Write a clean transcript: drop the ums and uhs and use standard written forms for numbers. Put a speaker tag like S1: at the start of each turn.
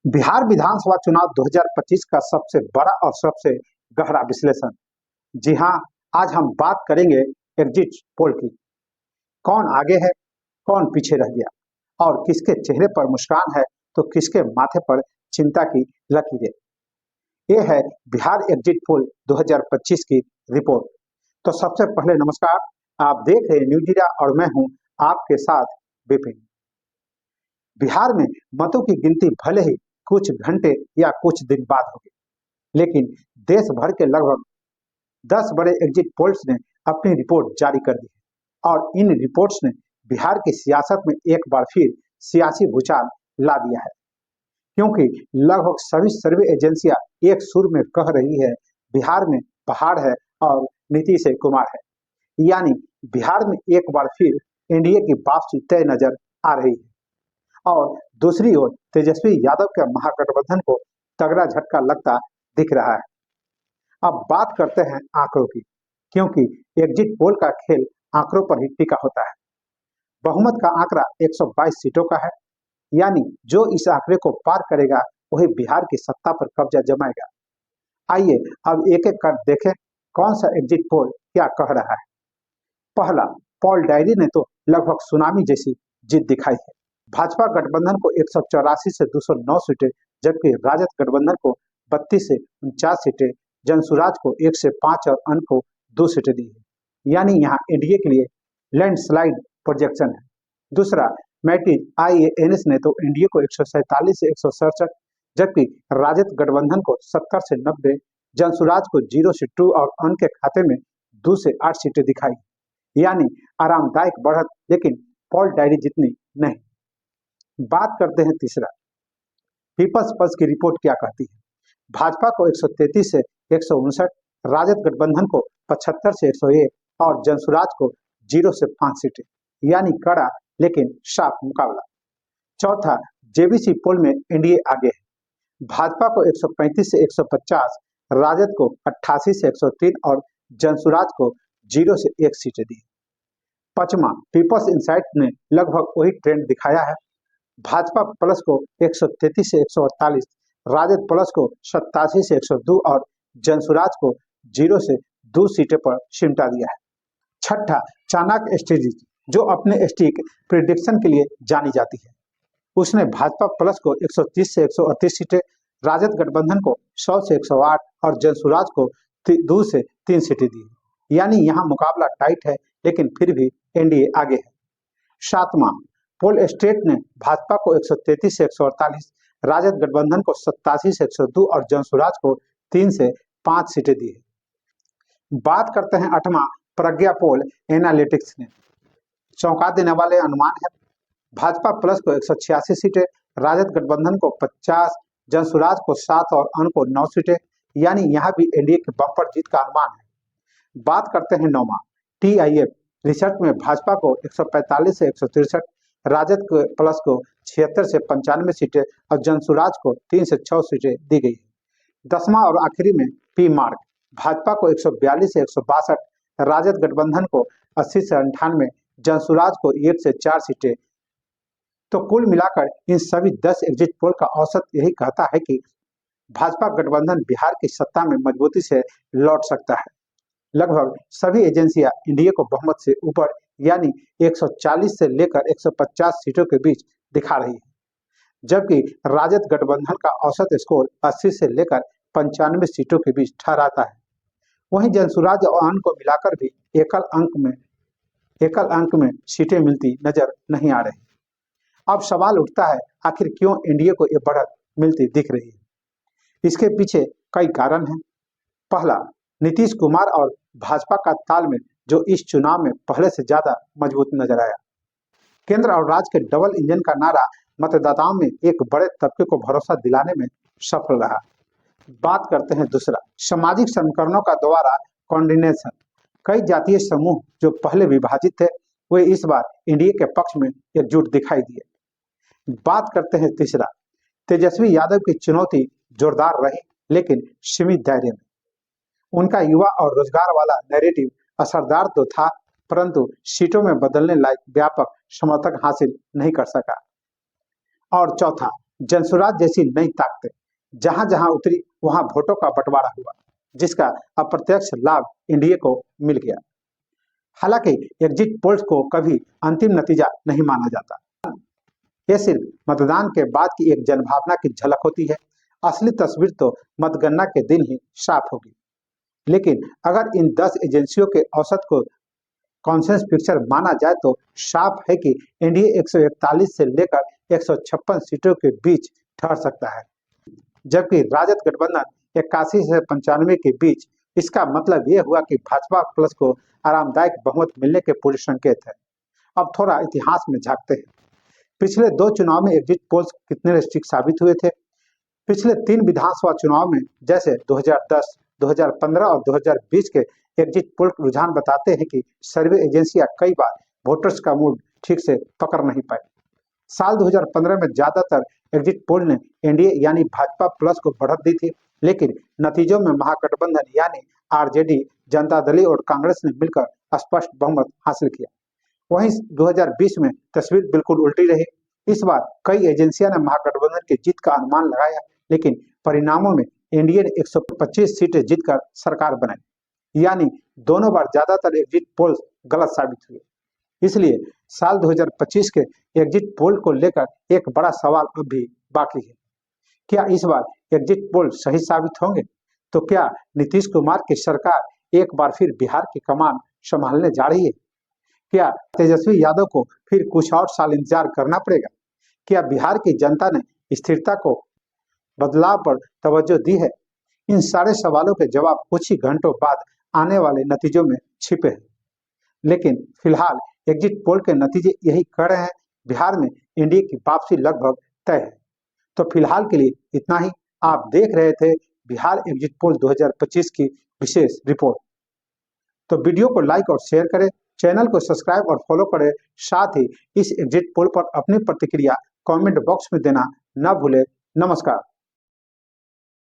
S1: बिहार विधानसभा चुनाव 2025 का सबसे बड़ा और सबसे गहरा विश्लेषण। जी हाँ, आज हम बात करेंगे एग्जिट पोल की। कौन आगे है, कौन पीछे रह गया और किसके चेहरे पर मुस्कान है तो किसके माथे पर चिंता की लकीरें। ये है बिहार एग्जिट पोल 2025 की रिपोर्ट। तो सबसे पहले नमस्कार, आप देख रहे हैं न्यूज इंडिया और मैं हूं आपके साथ विपिन। बिहार में मतों की गिनती भले ही कुछ घंटे या कुछ दिन बाद होगी, लेकिन देश भर के लगभग 10 बड़े एग्जिट पोल्स ने अपनी रिपोर्ट जारी कर दी है और इन रिपोर्ट्स ने बिहार की सियासत में एक बार फिर सियासी भूचाल ला दिया है, क्योंकि लगभग सभी सर्वे एजेंसियां एक सुर में कह रही है बिहार में पहाड़ है और नीतीश कुमार है। यानी बिहार में एक बार फिर एनडीए की वापसी तय नजर आ रही है और दूसरी ओर तेजस्वी यादव के महागठबंधन को तगड़ा झटका लगता दिख रहा है। अब बात करते हैं आंकड़ों की, क्योंकि एग्जिट पोल का खेल आंकड़ों पर ही टिका होता है। बहुमत का आंकड़ा 122 सीटों का है, यानी जो इस आंकड़े को पार करेगा वही बिहार की सत्ता पर कब्जा जमाएगा। आइए अब एक एक कर देखें कौन सा एग्जिट पोल क्या कह रहा है। पहला, पॉल डायरी ने तो लगभग सुनामी जैसी जीत दिखाई है। भाजपा गठबंधन को 184 से 209 सीटें, जबकि राजद गठबंधन को 32 से 49 सीटें, जनसुराज को 1 से 5 और अन्य को 2 सीटें दी है। यानी यहाँ एनडीए के लिए लैंडस्लाइड प्रोजेक्शन है। दूसरा, मैट्रिक आईएएनएस ने तो एनडीए को 147 से 167, जबकि राजद गठबंधन को 70 से 90, जनसुराज को 0 से 2 और अन्य के खाते में 2 से 8 सीटें दिखाई। यानी आरामदायक बढ़त, लेकिन पॉल डायरी जितनी नहीं। बात करते हैं तीसरा, पीपल्स पल्स की रिपोर्ट क्या कहती है। भाजपा को 133 से 159, राजद गठबंधन को 75 से 101 और जनसुराज को 0 से 5 सीटें। यानी कड़ा लेकिन साफ मुकाबला। चौथा, जेबीसी पोल में एनडीए आगे है। भाजपा को 135 से 150, राजद को 88 से 103 और जनसुराज को 0 से 1 सीटें दी। पांचवा, पीपल्स इंसाइट ने लगभग वही ट्रेंड दिखाया है। भाजपा प्लस को 133 से 148, राजद प्लस को 87 से 102 और जनसुराज को 0 से 2 सीटें पर सिमटा दिया है। छठा, चाणक्य स्ट्रेटेजी, जो अपने स्टिक प्रिडिक्शन के लिए जानी जाती है, उसने भाजपा प्लस को 130 से 138 सीटें, राजद गठबंधन को 100 से 108 और जनसुराज को 2 से 3 सीटें दी। यानी यहाँ मुकाबला टाइट है, लेकिन फिर भी एनडीए आगे है। सातवां, पोल स्टेट ने भाजपा को 133 से 148, राजद गठबंधन को 87 से 102 और जनसुराज को 3 से 5 सीटें दी है। बात करते हैं आठवां, प्रज्ञा पोल एनालिटिक्स ने चौंका देने वाले अनुमान है। भाजपा प्लस को 186 सीटें, राजद गठबंधन को 50, जनसुराज को 7 और अन्य को 9 सीटें। यानी यहाँ भी एनडीए की बम्पर जीत का अनुमान है। बात करते हैं नौवां, टीआईएफ रिसर्च में भाजपा को 145 से 163, राजद को प्लस को 76 से 95 सीटें और जनसुराज को 3 से 6 सीटें दी गई है। दसवां और आखिरी में पी मार्क, भाजपा को 142 से 162, राजद गठबंधन को 80 से 98, जनसुराज को 1 से 4 सीटें। तो कुल मिलाकर इन सभी 10 एग्जिट पोल का औसत यही कहता है कि भाजपा गठबंधन बिहार की सत्ता में मजबूती से लौट सकता है। लगभग सभी एजेंसियां एनडीए को बहुमत से ऊपर, यानी 140 से लेकर 150 सीटों के बीच दिखा रही है, जबकि राजद गठबंधन का औसत स्कोर 80 से लेकर 95 सीटों के बीच ठहराता है। वहीं जनसुराज और अन्य को मिलाकर भी एकल अंक में सीटें मिलती नजर नहीं आ रही। अब सवाल उठता है, आखिर क्यों एनडीए को ये बढ़त मिलती दिख रही है। इसके पीछे कई कारण हैं। पहला, नीतीश कुमार और भाजपा का तालमेल, जो इस चुनाव में पहले से ज्यादा मजबूत नजर आया। केंद्र और राज्य के डबल इंजन का नारा मतदाताओं में एक बड़े तबके को भरोसा दिलाने में सफल रहा। बात करते हैं दूसरा, सामाजिक समीकरणों का द्वारा कोऑर्डिनेशन। कई जातीय समूह जो पहले विभाजित थे, वे इस बार एनडीए के पक्ष में एकजुट दिखाई दिए। बात करते हैं तीसरा, तेजस्वी यादव की चुनौती जोरदार रही, लेकिन सीमित दायरे में। उनका युवा और रोजगार वाला नैरेटिव असरदार तो था, परंतु सीटों में बदलने लायक व्यापक समर्थक हासिल नहीं कर सका। और चौथा, जनसुराज जैसी नई ताकतें जहां जहां उतरी वहां वोटों का बंटवारा हुआ, जिसका अप्रत्यक्ष लाभ एनडीए को मिल गया। हालांकि एग्जिट पोल्स को कभी अंतिम नतीजा नहीं माना जाता, यह सिर्फ मतदान के बाद की एक जनभावना की झलक होती है। असली तस्वीर तो मतगणना के दिन ही साफ होगी। लेकिन अगर इन 10 एजेंसियों के औसत को कॉन्सेंसस पिक्चर माना जाए तो साफ है कि एनडीए 141 से लेकर 156 सीटों के बीच ठहर सकता है, जबकि राजद गठबंधन 81 से 95 के बीच। इसका मतलब यह हुआ कि भाजपा प्लस को आरामदायक बहुमत मिलने के पूरे संकेत है। अब थोड़ा इतिहास में झांकते हैं। पिछले 2 चुनाव में एग्जिट पोल्स कितने सटीक साबित हुए थे? पिछले 3 विधानसभा चुनाव में, जैसे 2010, 2015 और 2020 के एग्जिट पोल रुझान बताते हैं कि सर्वे एजेंसियां कई बार वोटर्स का मूड ठीक से पकड़ नहीं पाई। साल 2015 में ज्यादातर एग्जिट पोल ने एनडीए यानी भाजपा प्लस को बढ़त दी थी, लेकिन नतीजों में महागठबंधन यानी आरजेडी, जनता दल और कांग्रेस ने मिलकर स्पष्ट बहुमत हासिल किया। वहीं 2020 में तस्वीर बिल्कुल उल्टी रही। इस बार कई एजेंसियां ने महागठबंधन की जीत का अनुमान लगाया, लेकिन परिणामों में एनडीए ने 125 सीटें जीतकर सरकार बनाई, यानी दोनों बार ज्यादातर एग्जिट पोल्स गलत साबित हुए। इसलिए साल 2025 के एग्जिट पोल को लेकर एक बड़ा सवाल अब भी बाकी है। क्या इस बार एग्जिट पोल सही साबित होंगे? तो क्या नीतीश कुमार की सरकार एक बार फिर बिहार की कमान संभालने जा रही है? क्या तेजस्वी यादव को फिर कुछ और साल इंतजार करना पड़ेगा? क्या बिहार की जनता ने स्थिरता को बदलाव पर तवज्जो दी है? इन सारे सवालों के जवाब कुछ ही घंटों बाद आने वाले नतीजों में छिपे हैं। लेकिन फिलहाल एग्जिट पोल के नतीजे यही कह रहे हैं, बिहार में एनडीए की वापसी लगभग तय है। तो फिलहाल के लिए इतना ही। आप देख रहे थे बिहार एग्जिट पोल 2025 की विशेष रिपोर्ट। तो वीडियो को लाइक और शेयर करें, चैनल को सब्सक्राइब और फॉलो करें। साथ ही इस एग्जिट पोल पर अपनी प्रतिक्रिया कमेंट बॉक्स में देना न भूलें। नमस्कार।